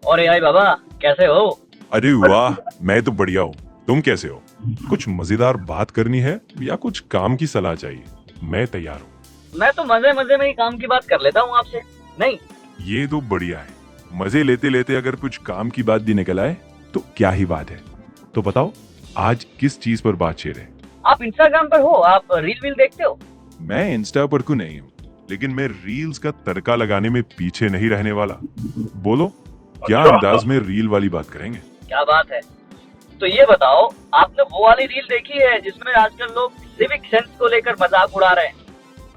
और AI बाबा, कैसे हो? अरे वाह, मैं तो बढ़िया हूँ। तुम कैसे हो? कुछ मजेदार बात करनी है या कुछ काम की सलाह चाहिए? मैं तैयार हूँ। मैं तो मजे मजे में ही काम की बात कर लेता हूँ आपसे। नहीं, ये तो बढ़िया है। मजे लेते लेते अगर कुछ काम की बात भी निकल आए तो क्या ही बात है। तो बताओ, आज किस चीज पर बात छेड़े? आप इंस्टाग्राम पर हो? आप रील वील देखते हो? मैं इंस्टा पर को नहीं हूँ, लेकिन मैं रील्स का तड़का लगाने में पीछे नहीं रहने वाला। बोलो, क्या अंदाज में रील वाली बात करेंगे? क्या बात है। तो ये बताओ, आपने वो वाली रील देखी है जिसमें आजकल लोग सिविक सेंस को लेकर मजाक उड़ा रहे हैं?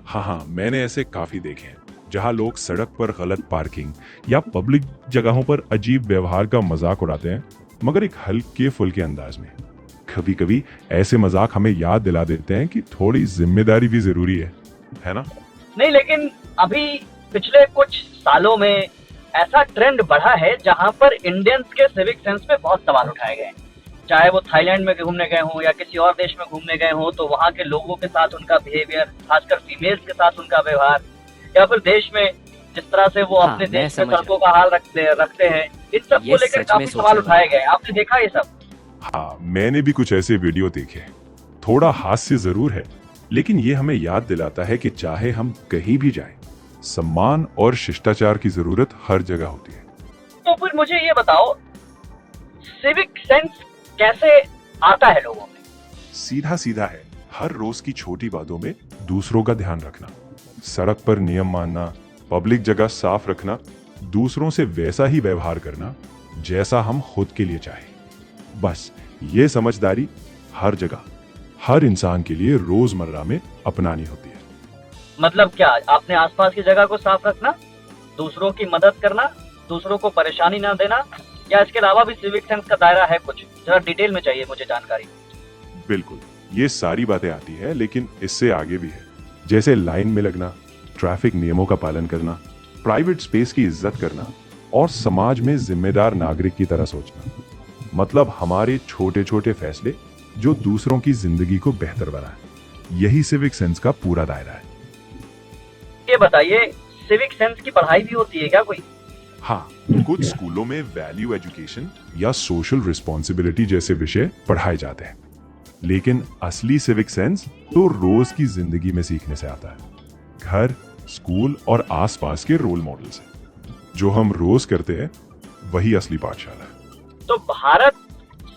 हाँ, मैंने ऐसे काफी देखे हैं जहाँ लोग सड़क पर गलत पार्किंग या पब्लिक जगहों पर अजीब व्यवहार का मजाक उड़ाते हैं, मगर एक हल्के फुल्के अंदाज में। कभी कभी ऐसे मजाक हमें याद दिला देते हैं कि थोड़ी जिम्मेदारी भी जरूरी है ना? नहीं, लेकिन अभी पिछले कुछ सालों में ऐसा ट्रेंड बढ़ा है जहां पर इंडियंस के सिविक सेंस पे बहुत सवाल उठाए गए हैं। चाहे वो थाईलैंड में घूमने गए हों या किसी और देश में घूमने गए हों, तो वहाँ के लोगों के साथ उनका बिहेवियर, खासकर फीमेल्स के साथ उनका व्यवहार, या फिर देश में जिस तरह से वो हाँ, अपने मैं देश में समझ सड़कों का हाल रखते हैं, इन सब ये को लेकर सच में काफी सोचने सवाल वाली उठाए बात गए। आपने देखा ये सब? हाँ, मैंने भी कुछ ऐसे वीडियो देखे हैं। थोड़ा हास्य जरूर है, लेकिन ये हमें याद दिलाता है कि चाहे हम कहीं भी जाएं, सम्मान और शिष्टाचार की जरूरत हर जगह होती है। तो फिर मुझे ये बताओ, सिविक सेंस कैसे आता है लोगों में? सीधा सीधा है, हर रोज की छोटी बातों में दूसरों का ध्यान रखना, सड़क पर नियम मानना, पब्लिक जगह साफ रखना, दूसरों से वैसा ही व्यवहार करना जैसा हम खुद के लिए चाहें। बस ये समझदारी हर जगह, हर इंसान के लिए रोजमर्रा में अपनानी होती है। मतलब क्या, अपने आसपास की जगह को साफ रखना, दूसरों की मदद करना, दूसरों को परेशानी ना देना, या इसके अलावा भी सिविक सेंस का दायरा है कुछ? जरा डिटेल में चाहिए मुझे जानकारी। बिल्कुल, ये सारी बातें आती है, लेकिन इससे आगे भी है। जैसे लाइन में लगना, ट्रैफिक नियमों का पालन करना, प्राइवेट स्पेस की इज्जत करना और समाज में जिम्मेदार नागरिक की तरह सोचना। मतलब हमारे छोटे छोटे फैसले जो दूसरों की जिंदगी को बेहतर बनाए, यही सिविक सेंस का पूरा दायरा है। ये बताइए, सिविक सेंस की पढ़ाई भी होती है क्या कोई? हाँ, कुछ स्कूलों में वैल्यू एजुकेशन या सोशल रिस्पॉन्सिबिलिटी जैसे विषय पढ़ाए जाते हैं, लेकिन असली सिविक सेंस तो रोज की जिंदगी में सीखने से आता है। घर, स्कूल और आसपास के रोल मॉडल से। जो हम रोज करते हैं वही असली पाठशाला है। तो भारत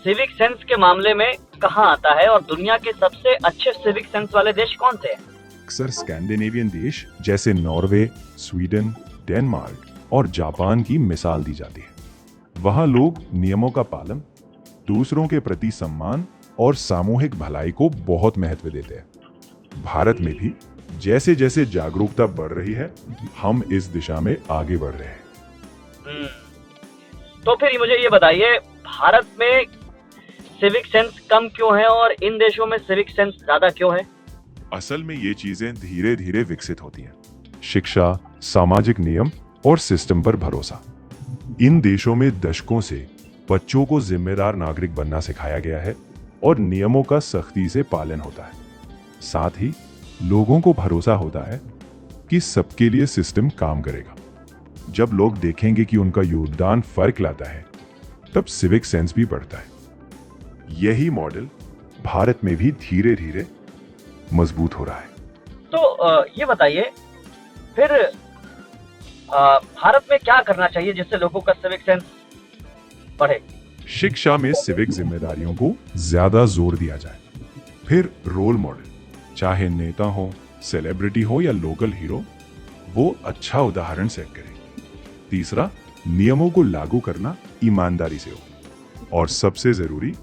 सिविक सेंस के मामले में कहाँ आता है, और दुनिया के सबसे अच्छे सिविक सेंस वाले देश कौन से हैं? अक्सर स्कैंडिनेवियन देश जैसे नॉर्वे, स्वीडन, डेनमार्क और जापान की मिसाल दी जाती है। वहां लोग नियमों का पालन, दूसरों के प्रति सम्मान और सामूहिक भलाई को बहुत महत्व देते हैं। भारत में भी जैसे जैसे जागरूकता बढ़ रही है, हम इस दिशा में आगे बढ़ रहे हैं। तो फिर मुझे ये बताइए, भारत में सिविक सेंस कम क्यों है और इन देशों में सिविक सेंस ज्यादा क्यों है? असल में ये चीजें धीरे धीरे विकसित होती हैं। शिक्षा, सामाजिक नियम और सिस्टम पर भरोसा। इन देशों में दशकों से बच्चों को जिम्मेदार नागरिक बनना सिखाया गया है और नियमों का सख्ती से पालन होता है। साथ ही लोगों को भरोसा होता है कि सबके लिए सिस्टम काम करेगा। जब लोग देखेंगे कि उनका योगदान फर्क लाता है, तब सिविक सेंस भी बढ़ता है। यही मॉडल भारत में भी धीरे धीरे मजबूत हो रहा है। तो ये बताइए, फिर भारत में क्या करना चाहिए जिससे लोगों का सिविक सेंस बढ़े? शिक्षा में सिविक जिम्मेदारियों को ज्यादा जोर दिया जाए। फिर रोल मॉडल, चाहे नेता हो, सेलिब्रिटी हो या लोकल हीरो, वो अच्छा उदाहरण सेट करे। तीसरा, नियमों को लागू करना ईमानदारी से हो। और सबसे जरूरी,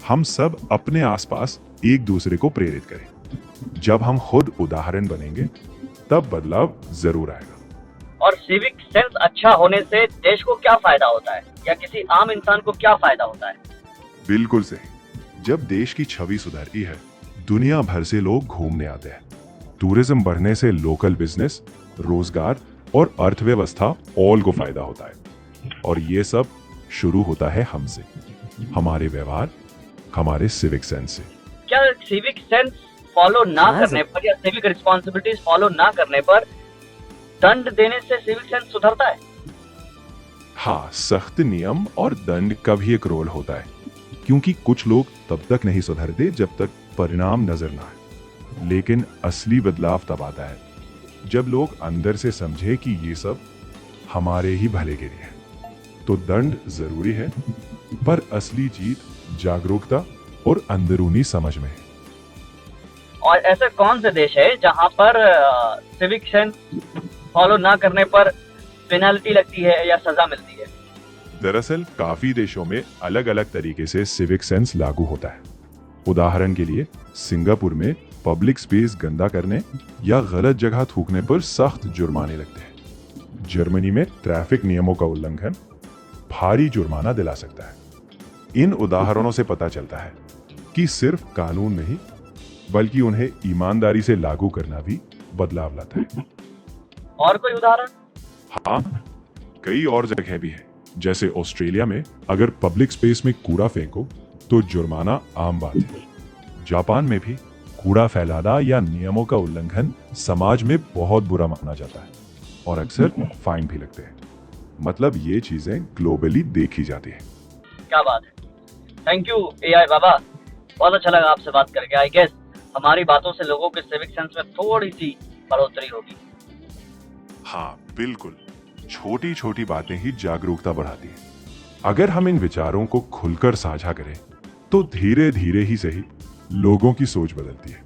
हम सब अपने आसपास एक दूसरे को प्रेरित करें। जब हम खुद उदाहरण बनेंगे, तब बदलाव जरूर आएगा। और सिविक सेंस अच्छा होने से देश को क्या फायदा होता है, या किसी आम इंसान को क्या फायदा होता है? बिल्कुल सही। जब देश की छवि सुधरती है, दुनिया भर से लोग घूमने आते हैं। टूरिज्म बढ़ने से लोकल बिजनेस, रोजगार और अर्थव्यवस्था ऑल को फायदा होता है। और ये सब शुरू होता है हमसे, हमारे व्यवहार, हमारे सिविक सेंस से। क्या सिविक सेंस फॉलो ना हाँ, करने पर या सिविक रिस्पॉन्सिबिलिटीज फॉलो ना करने पर दंड देने से सिविक सेंस सुधरता है? हाँ, सख्त नियम और दंड का भी एक रोल होता है, क्योंकि कुछ लोग तब तक नहीं सुधरते जब तक परिणाम नजर ना आए। लेकिन असली बदलाव तब आता है जब लोग अंदर से समझे कि ये सब हमारे ही भले के लिए है। तो दंड जरूरी है, पर असली जीत जागरूकता और अंदरूनी समझ में है। और ऐसे कौन से देश है जहां पर सिविक सेंस फॉलो ना करने पर पेनल्टी लगती है या सजा मिलती है? दरअसल काफी देशों में अलग अलग तरीके से सिविक सेंस लागू होता है। उदाहरण के लिए सिंगापुर में पब्लिक स्पेस गंदा करने या गलत जगह थूकने पर सख्त जुर्माने लगते हैं। जर्मनी में ट्रैफिक नियमों का उल्लंघन भारी जुर्माना दिला सकता है। इन उदाहरणों से पता चलता है कि सिर्फ कानून नहीं, बल्कि उन्हें ईमानदारी से लागू करना भी बदलाव लाता है। और कोई उदाहरण? हाँ, कई और जगह भी है। जैसे ऑस्ट्रेलिया में अगर पब्लिक स्पेस में कूड़ा फेंको तो जुर्माना आम बात है। जापान में भी कूड़ा फैलाना या नियमों का उल्लंघन समाज में बहुत बुरा माना जाता है और अक्सर फाइन भी लगते हैं। मतलब ये चीजें ग्लोबली देखी जाती है। क्या बात है। थैंक यू एआई बाबा, बहुत अच्छा लगा आपसे बात करके। आई गेस हमारी बातों से लोगों के सिविक सेंस में थोड़ी सी बढ़ोतरी होगी। हाँ बिल्कुल, छोटी छोटी बातें ही जागरूकता बढ़ाती हैं। अगर हम इन विचारों को खुलकर साझा करें तो धीरे धीरे ही सही लोगों की सोच बदलती है।